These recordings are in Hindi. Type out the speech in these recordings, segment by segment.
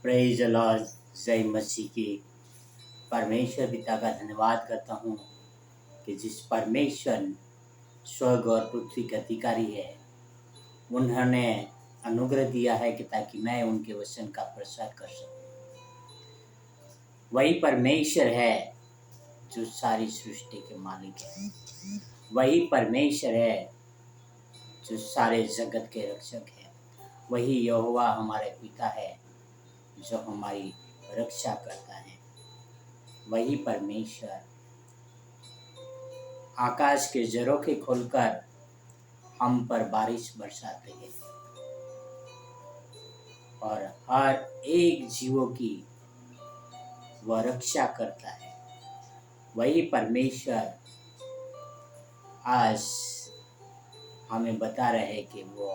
Praise Lord. जय मसीह की। परमेश्वर पिता का धन्यवाद करता हूँ कि जिस परमेश्वर स्वर्ग और पृथ्वी के अधिकारी है, उन्होंने अनुग्रह दिया है कि ताकि मैं उनके वचन का प्रसार कर सकूं। वही परमेश्वर है जो सारी सृष्टि के मालिक है। वही परमेश्वर है जो सारे जगत के रक्षक है। वही यहोवा हमारे पिता है जो हमारी रक्षा करता है। वही परमेश्वर आकाश के झरोखे खोलकर हम पर बारिश बरसाते हैं और हर एक जीवों की वह रक्षा करता है। वही परमेश्वर आज हमें बता रहे हैं कि वो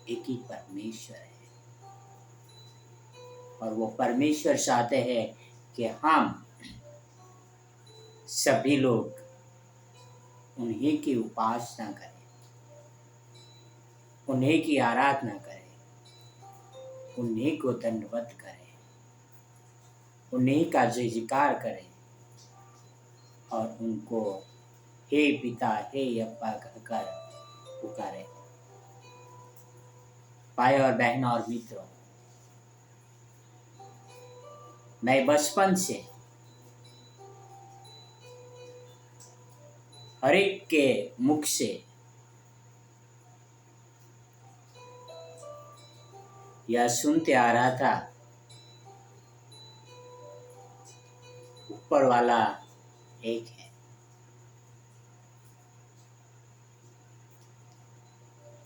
एक ही परमेश्वर है और वो परमेश्वर चाहते हैं कि हम सभी लोग उन्हीं की उपासना करें, उन्हीं की आराधना करें, उन्हीं को दंडवत करें, उन्हीं का जय जयकार करें और उनको हे पिता हे अप्पा कहकर पुकारे। भाई और बहन और मित्रों, मैं बचपन से हर एक के मुख से यह सुनते आ रहा था, ऊपर वाला एक है।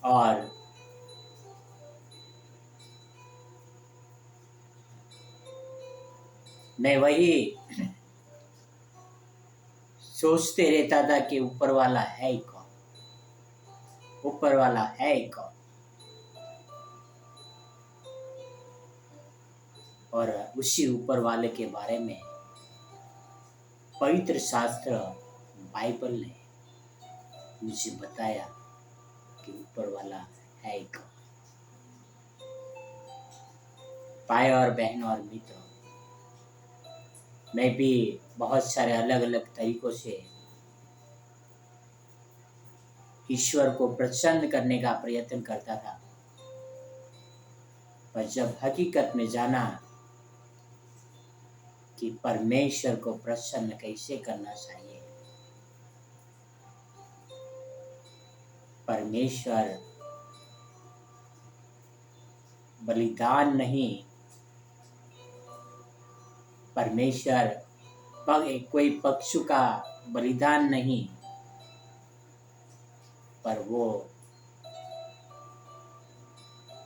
और मैं वही सोचते रहता था कि ऊपर वाला है कौन, ऊपर वाला है कौन। और उसी ऊपर वाले के बारे में पवित्र शास्त्र बाइबल ने मुझे बताया कि ऊपर वाला है कौन। भाई और बहन और मित्रों, मैं भी बहुत सारे अलग अलग तरीकों से ईश्वर को प्रसन्न करने का प्रयत्न करता था, पर जब हकीकत में जाना कि परमेश्वर को प्रसन्न कैसे करना चाहिए, परमेश्वर बलिदान नहीं, परमेश्वर कोई पशु का बलिदान नहीं, पर वो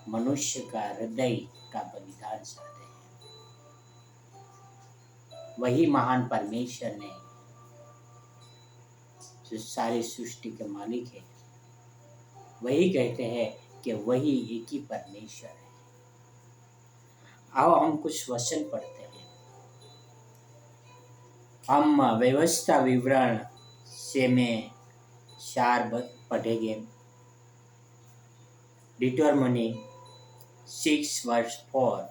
मनुष्य का हृदय का बलिदान चाहते हैं। वही महान परमेश्वर ने जो सारी सृष्टि के मालिक है, वही कहते हैं कि वही एक ही परमेश्वर है। आओ हम कुछ वचन पढ़ते हैं। हम व्यवस्था विवरण से में 4 पढ़ेंगे। डिटरमनी 6:4।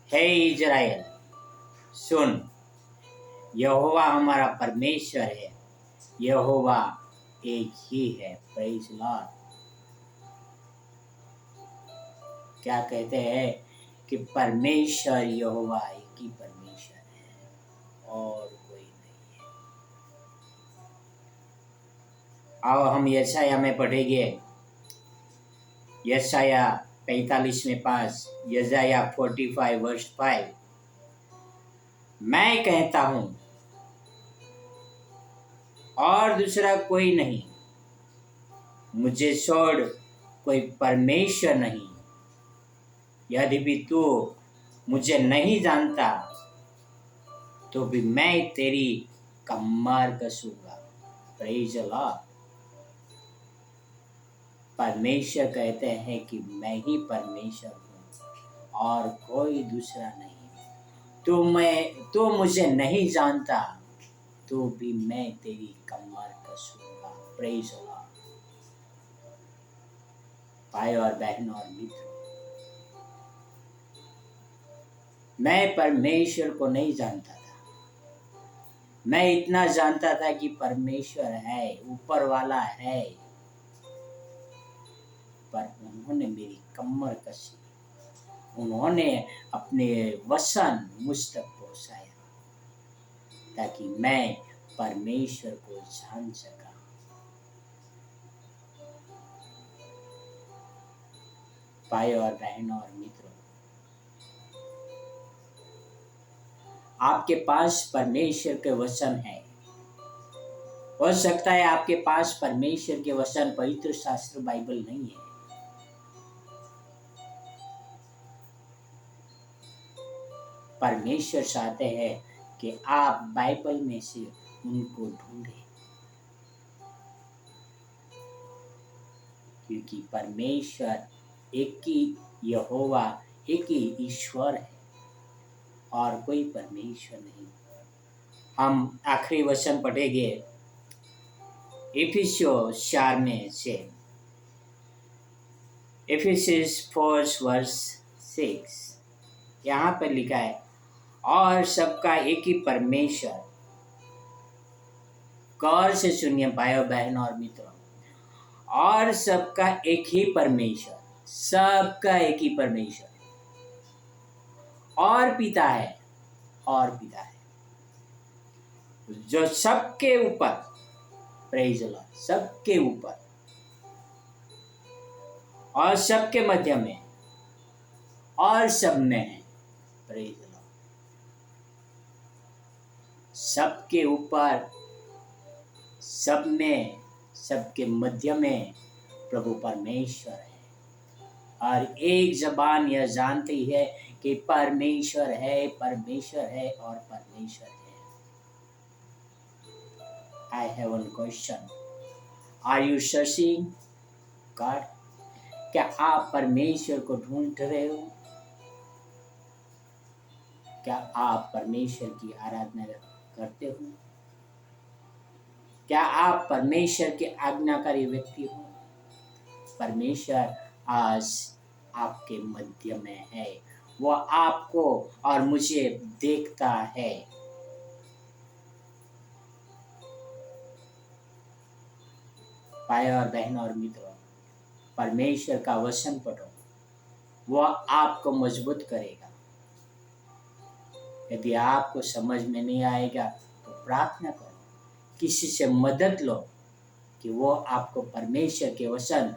हे इज़राइल, सुन, यहोवा हमारा परमेश्वर है, यहोवा एक ही है। Praise Lord. क्या कहते हैं कि परमेश्वर यहोवा एक ही परमेश्वर है और कोई नहीं है। आओ हम यशाया में पढ़ेंगे। यशाया 45:5, यशाया 45:5। मैं कहता हूँ और दूसरा कोई नहीं, मुझे छोड़ कोई परमेश्वर नहीं। यद्यपि तू मुझे नहीं जानता तो भी मैं तेरी कमर कसूंगा। Praise Lord. परमेश्वर कहते हैं कि मैं ही परमेश्वर हूँ और कोई दूसरा नहीं। तू मुझे नहीं जानता तो भी मैं तेरी कमर कसूंगा। Praise Lord. भाई और बहन और मित्र, मैं परमेश्वर को नहीं जानता था। मैं इतना जानता था कि परमेश्वर है, ऊपर वाला है, पर उन्होंने मेरी कमर कसी। उन्होंने अपने वचन मुझ तक पहुंचाया ताकि मैं परमेश्वर को जान सका। भाई और बहनों और मित्रों, आपके पास परमेश्वर के वचन है। हो सकता है आपके पास परमेश्वर के वचन पवित्र शास्त्र बाइबल नहीं है। परमेश्वर चाहते हैं कि आप बाइबल में से उनको ढूंढें, क्योंकि परमेश्वर एक ही यहोवा, एक ही ईश्वर है और कोई परमेश्वर नहीं। हम आखिरी वचन पढ़ेंगे इफिसियों 4 में से, इफिसियंस 4:6। यहाँ पर लिखा है, और सबका एक ही परमेश्वर। गौर से सुनिए भाइयों बहनों और मित्रों, और सबका एक ही परमेश्वर, सबका एक ही परमेश्वर और पिता है, जो सबके ऊपर, प्रेज लॉर्ड, सबके ऊपर और सबके मध्य में और सब में है, प्रेज लॉर्ड। सबके ऊपर, सब में, सबके मध्य में प्रभु परमेश्वर है। और एक जबान यह जानती है कि परमेश्वर है, परमेश्वर है और परमेश्वर है। I have one question. Are you searching God? क्या आप परमेश्वर को ढूंढ रहे हो? क्या आप परमेश्वर की आराधना करते हो? क्या आप परमेश्वर के आज्ञाकारी व्यक्ति हो? परमेश्वर आज आपके मध्य में है। वो आपको और मुझे देखता है। भाई और बहनों और मित्रों, परमेश्वर का वचन पढ़ो, वो आपको मजबूत करेगा। यदि आपको समझ में नहीं आएगा तो प्रार्थना करो, किसी से मदद लो कि वो आपको परमेश्वर के वचन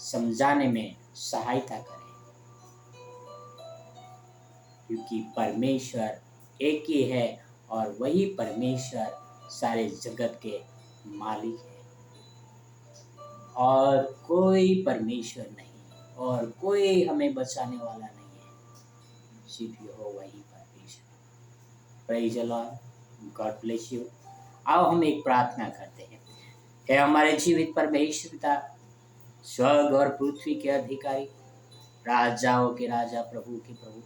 समझाने में सहायता करे, क्योंकि परमेश्वर एक ही है और वही परमेश्वर सारे जगत के मालिक है और कोई परमेश्वर नहीं और कोई हमें बचाने वाला नहीं है, सिर्फ यहोवा ही परमेश्वर। Praise the Lord, God bless you. आओ हम एक प्रार्थना करते हैं। हे हमारे जीवित परमेश्वर पिता, स्वर्ग और पृथ्वी के अधिकारी, राजाओं के राजा, प्रभु के प्रभु,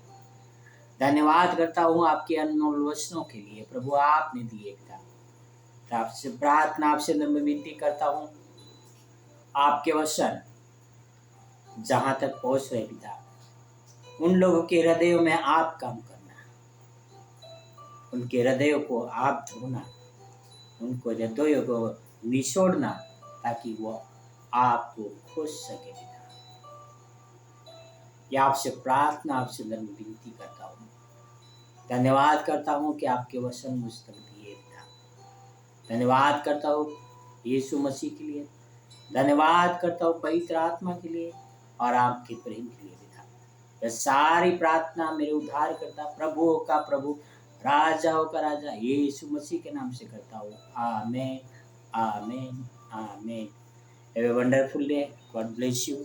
धन्यवाद करता हूँ आपके अनमोल वचनों के लिए। प्रभु आपने दिए पिता, तो आपसे प्रार्थना, आपसे नम्र विनती करता हूँ, आपके वचन जहाँ तक पहुँच रहे पिता, उन लोगों के हृदयों में आप काम करना, उनके हृदयों को आप धोना, उनको हृदयों को निचोड़ना, ताकि वो आपको खोज सके पिता। यह आपसे प्रार्थना, आपसे नम्र विनती करता हूँ। धन्यवाद करता हूँ कि आपके वचन मुझ तक दिए पिता। धन्यवाद करता हूँ यीशु मसीह के लिए, धन्यवाद करता हूँ पवित्र आत्मा के लिए और आपके प्रेम के लिए पिता। यह सारी प्रार्थना मेरे उद्धार करता, प्रभुओं का प्रभु, राजाओं का राजा यीशु मसीह के नाम से करता हूँ। आमीन, आमीन, आमीन। Have a wonderful day. God bless you.